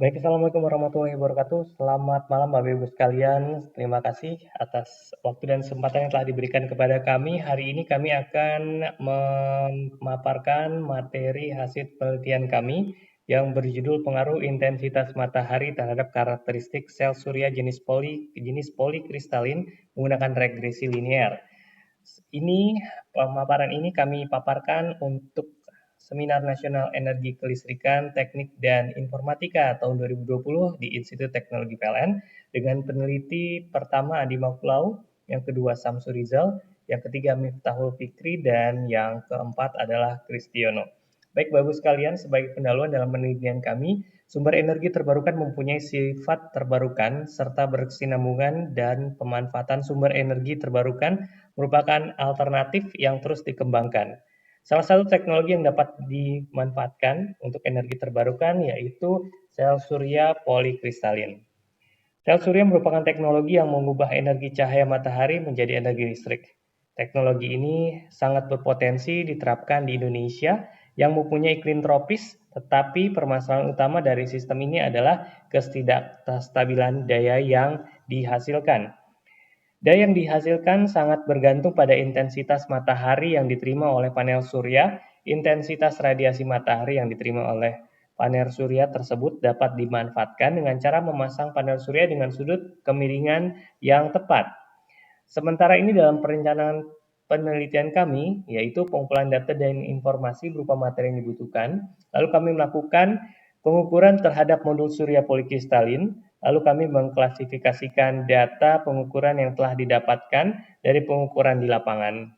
Baik, Assalamualaikum warahmatullahi wabarakatuh. Selamat malam Bapak Ibu sekalian. Terima kasih atas waktu dan kesempatan yang telah diberikan kepada kami. Hari ini kami akan memaparkan materi hasil penelitian kami yang berjudul pengaruh intensitas matahari terhadap karakteristik sel surya jenis polikristalin menggunakan regresi linear. Pemaparan ini kami paparkan untuk Seminar Nasional Energi Kelistrikan, Teknik dan Informatika tahun 2020 di Institut Teknologi PLN dengan peneliti pertama Adi Makulau, yang kedua Samsur Rizal, yang ketiga Miftahul Fikri, dan yang keempat adalah Kristiono. Baik Bapak sekalian, sebagai pendahuluan dalam penelitian kami, sumber energi terbarukan mempunyai sifat terbarukan serta berkesinambungan, dan pemanfaatan sumber energi terbarukan merupakan alternatif yang terus dikembangkan. Salah satu teknologi yang dapat dimanfaatkan untuk energi terbarukan yaitu sel surya polikristalin. Sel surya merupakan teknologi yang mengubah energi cahaya matahari menjadi energi listrik. Teknologi ini sangat berpotensi diterapkan di Indonesia yang mempunyai iklim tropis, tetapi permasalahan utama dari sistem ini adalah ketidakstabilan daya yang dihasilkan. Daya yang dihasilkan sangat bergantung pada intensitas matahari yang diterima oleh panel surya. Intensitas radiasi matahari yang diterima oleh panel surya tersebut dapat dimanfaatkan dengan cara memasang panel surya dengan sudut kemiringan yang tepat. Sementara ini dalam perencanaan penelitian kami, yaitu pengumpulan data dan informasi berupa materi yang dibutuhkan, lalu kami melakukan pengukuran terhadap modul surya polikristalin, lalu kami mengklasifikasikan data pengukuran yang telah didapatkan dari pengukuran di lapangan.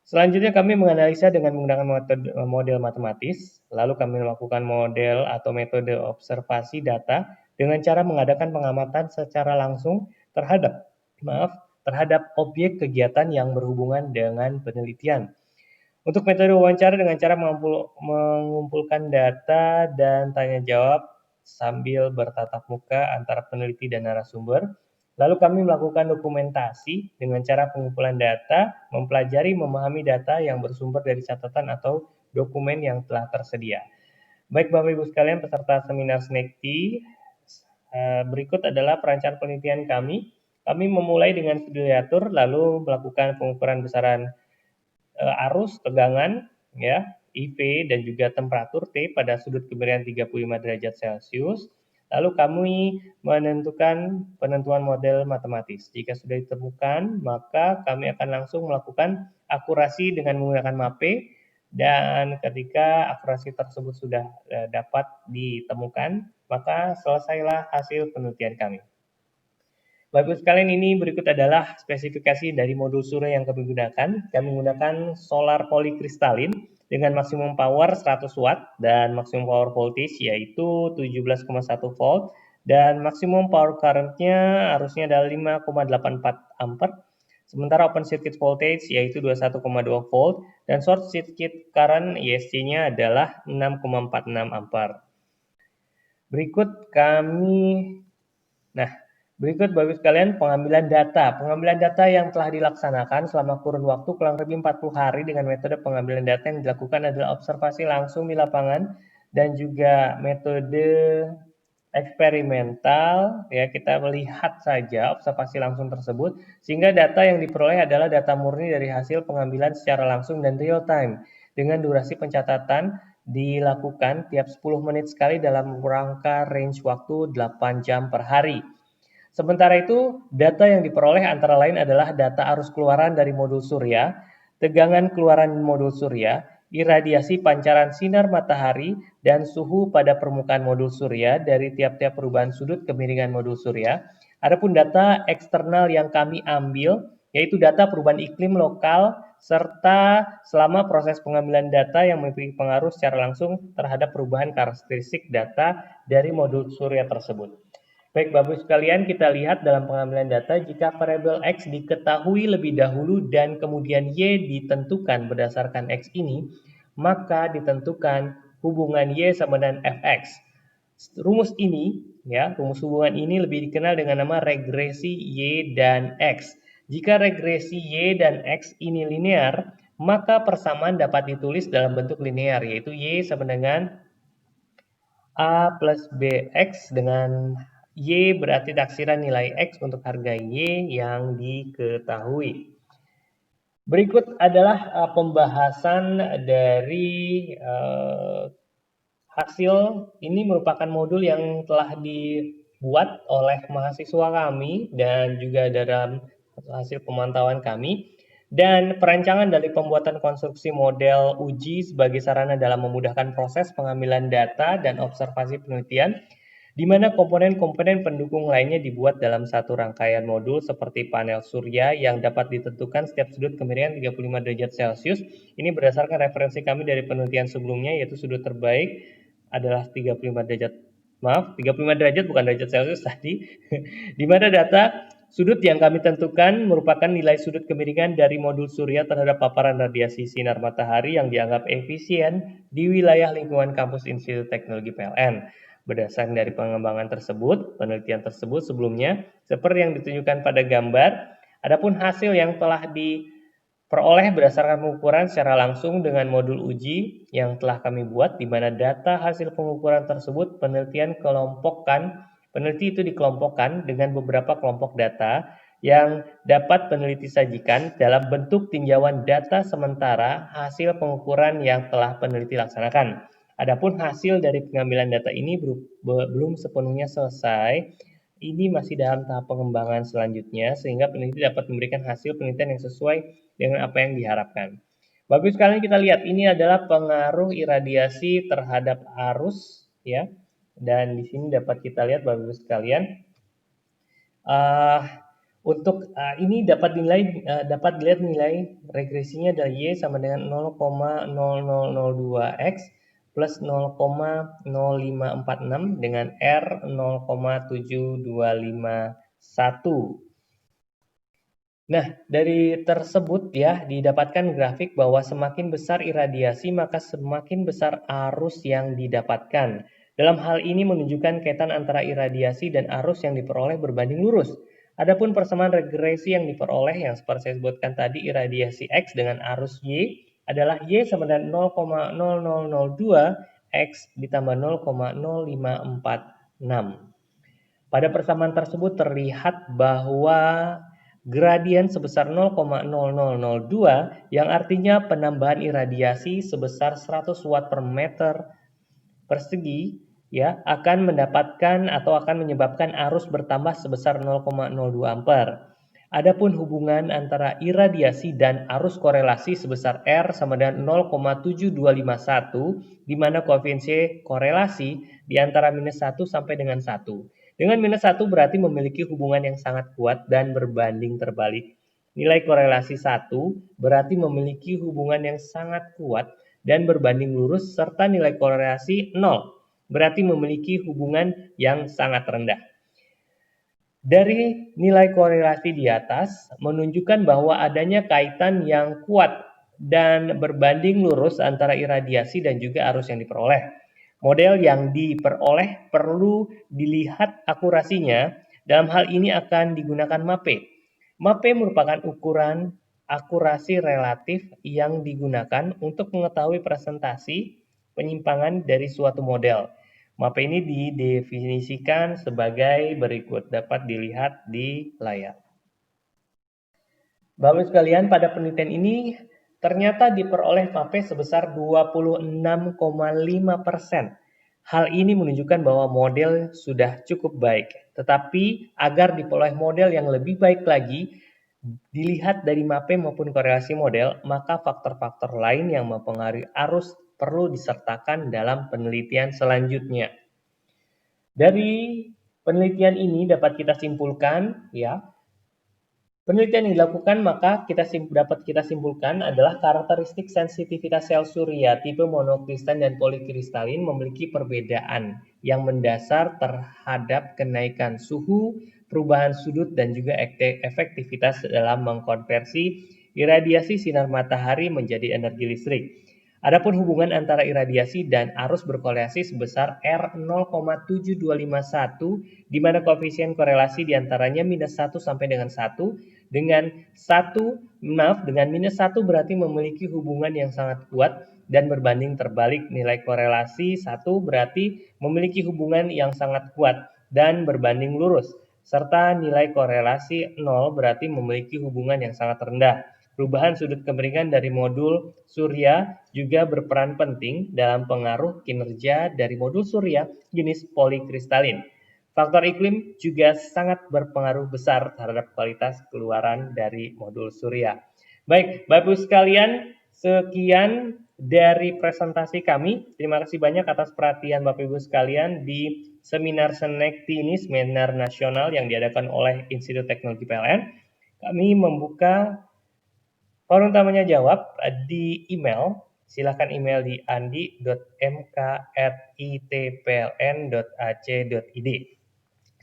Selanjutnya kami menganalisa dengan menggunakan model matematis, lalu kami melakukan model atau metode observasi data dengan cara mengadakan pengamatan secara langsung terhadap terhadap objek kegiatan yang berhubungan dengan penelitian. Untuk metode wawancara dengan cara mengumpulkan data dan tanya jawab sambil bertatap muka antara peneliti dan narasumber. Lalu kami melakukan dokumentasi dengan cara pengumpulan data, mempelajari, memahami data yang bersumber dari catatan atau dokumen yang telah tersedia. Baik Bapak Ibu sekalian peserta seminar SNECTI, berikut adalah perancangan penelitian kami. Kami memulai dengan studiatur, lalu melakukan pengukuran besaran arus, tegangan, ya, IV dan juga temperatur T pada sudut kemiringan 35 derajat Celcius. Lalu kami menentukan penentuan model matematis. Jika sudah ditemukan, maka kami akan langsung melakukan akurasi dengan menggunakan MAPE, dan ketika akurasi tersebut sudah dapat ditemukan, maka selesailah hasil penelitian kami. Bapak sekalian, ini berikut adalah spesifikasi dari modul surya yang kami gunakan. Kami menggunakan solar polikristalin dengan maksimum power 100 watt dan maksimum power voltage yaitu 17,1 volt, dan maksimum power current-nya arusnya adalah 5,84 ampere. Sementara open circuit voltage yaitu 21,2 volt dan short circuit current ISC-nya adalah 6,46 ampere. Berikut Bapak sekalian pengambilan data. Pengambilan data yang telah dilaksanakan selama kurun waktu kurang lebih 40 hari dengan metode pengambilan data yang dilakukan adalah observasi langsung di lapangan dan juga metode eksperimental. Ya, kita melihat saja observasi langsung tersebut sehingga data yang diperoleh adalah data murni dari hasil pengambilan secara langsung dan real time dengan durasi pencatatan dilakukan tiap 10 menit sekali dalam rangka range waktu 8 jam per hari. Sementara itu, data yang diperoleh antara lain adalah data arus keluaran dari modul surya, tegangan keluaran modul surya, iradiasi pancaran sinar matahari, dan suhu pada permukaan modul surya dari tiap-tiap perubahan sudut kemiringan modul surya. Adapun data eksternal yang kami ambil, yaitu data perubahan iklim lokal, serta selama proses pengambilan data yang memiliki pengaruh secara langsung terhadap perubahan karakteristik data dari modul surya tersebut. Baik Bapak sekalian, kita lihat dalam pengambilan data jika variabel X diketahui lebih dahulu dan kemudian Y ditentukan berdasarkan X ini, maka ditentukan hubungan Y sama dengan Fx. Rumus hubungan ini lebih dikenal dengan nama regresi Y dan X. Jika regresi Y dan X ini linear, maka persamaan dapat ditulis dalam bentuk linear, yaitu Y sama dengan A plus BX dengan Y berarti taksiran nilai X untuk harga Y yang diketahui. Berikut adalah pembahasan dari hasil. Ini merupakan modul yang telah dibuat oleh mahasiswa kami dan juga dalam hasil pemantauan kami. Dan perancangan dari pembuatan konstruksi model uji sebagai sarana dalam memudahkan proses pengambilan data dan observasi penelitian, di mana komponen-komponen pendukung lainnya dibuat dalam satu rangkaian modul seperti panel surya yang dapat ditentukan setiap sudut kemiringan 35 derajat Celcius. Ini berdasarkan referensi kami dari penelitian sebelumnya, yaitu sudut terbaik adalah 35 derajat, 35 derajat bukan derajat Celcius tadi, di mana data sudut yang kami tentukan merupakan nilai sudut kemiringan dari modul surya terhadap paparan radiasi sinar matahari yang dianggap efisien di wilayah lingkungan kampus Institut Teknologi PLN. Berdasarkan dari pengembangan tersebut, penelitian tersebut sebelumnya, seperti yang ditunjukkan pada gambar, adapun hasil yang telah diperoleh berdasarkan pengukuran secara langsung dengan modul uji yang telah kami buat, di mana data hasil pengukuran tersebut peneliti itu dikelompokkan dengan beberapa kelompok data yang dapat peneliti sajikan dalam bentuk tinjauan data sementara hasil pengukuran yang telah peneliti laksanakan. Adapun hasil dari pengambilan data ini belum sepenuhnya selesai. Ini masih dalam tahap pengembangan selanjutnya sehingga peneliti dapat memberikan hasil penelitian yang sesuai dengan apa yang diharapkan. Bagus sekali kita lihat ini adalah pengaruh iradiasi terhadap arus ya. Dan di sini dapat kita lihat Bapak Ibu sekalian, ini dapat dilihat nilai regresinya dari Y sama dengan 0,0002 X plus 0,0546 dengan R 0,7251. Nah, dari tersebut ya didapatkan grafik bahwa semakin besar iradiasi maka semakin besar arus yang didapatkan. Dalam hal ini menunjukkan kaitan antara iradiasi dan arus yang diperoleh berbanding lurus. Adapun persamaan regresi yang diperoleh yang seperti saya sebutkan tadi, iradiasi X dengan arus Y adalah Y sama dengan 0,0002 X ditambah 0,0546. Pada persamaan tersebut terlihat bahwa gradien sebesar 0,0002 yang artinya penambahan iradiasi sebesar 100 watt per meter persegi ya akan mendapatkan atau akan menyebabkan arus bertambah sebesar 0,02 ampere. Adapun hubungan antara iradiasi dan arus korelasi sebesar R sama dengan 0,7251 di mana koefisien korelasi di antara minus 1 sampai dengan 1. Dengan minus 1 berarti memiliki hubungan yang sangat kuat dan berbanding terbalik. Nilai korelasi 1 berarti memiliki hubungan yang sangat kuat dan berbanding lurus serta nilai korelasi 0 berarti memiliki hubungan yang sangat rendah. Dari nilai korelasi di atas menunjukkan bahwa adanya kaitan yang kuat dan berbanding lurus antara iradiasi dan juga arus yang diperoleh. Model yang diperoleh perlu dilihat akurasinya. Dalam hal ini akan digunakan MAPE. MAPE merupakan ukuran akurasi relatif yang digunakan untuk mengetahui presentasi penyimpangan dari suatu model. MAPE ini didefinisikan sebagai berikut, dapat dilihat di layar. Bapak sekalian, pada penelitian ini ternyata diperoleh MAPE sebesar 26,5%. Hal ini menunjukkan bahwa model sudah cukup baik. Tetapi agar diperoleh model yang lebih baik lagi, dilihat dari MAPE maupun korelasi model, maka faktor-faktor lain yang mempengaruhi arus perlu disertakan dalam penelitian selanjutnya. Dari penelitian ini dapat kita simpulkan, ya, penelitian yang dilakukan maka dapat kita simpulkan adalah karakteristik sensitivitas sel surya tipe monokristalin dan polikristalin memiliki perbedaan yang mendasar terhadap kenaikan suhu, perubahan sudut dan juga efektivitas dalam mengkonversi iradiasi sinar matahari menjadi energi listrik. Adapun hubungan antara iradiasi dan arus berkorelasi sebesar R 0,7251 di mana koefisien korelasi diantaranya minus 1 sampai dengan 1 Dengan dengan minus 1 berarti memiliki hubungan yang sangat kuat, dan berbanding terbalik nilai korelasi 1 berarti memiliki hubungan yang sangat kuat dan berbanding lurus, serta nilai korelasi 0 berarti memiliki hubungan yang sangat rendah. Perubahan sudut kemiringan dari modul surya juga berperan penting dalam pengaruh kinerja dari modul surya jenis polikristalin. Faktor iklim juga sangat berpengaruh besar terhadap kualitas keluaran dari modul surya. Baik, Bapak Ibu sekalian, sekian dari presentasi kami. Terima kasih banyak atas perhatian Bapak Ibu sekalian di seminar Senekti ini, seminar nasional yang diadakan oleh Institut Teknologi PLN. Kami membuka forum tanya jawab di email. Silakan email di andi.mk@itpln.ac.id.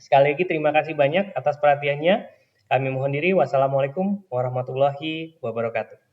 Sekali lagi terima kasih banyak atas perhatiannya. Kami mohon diri. Wassalamualaikum warahmatullahi wabarakatuh.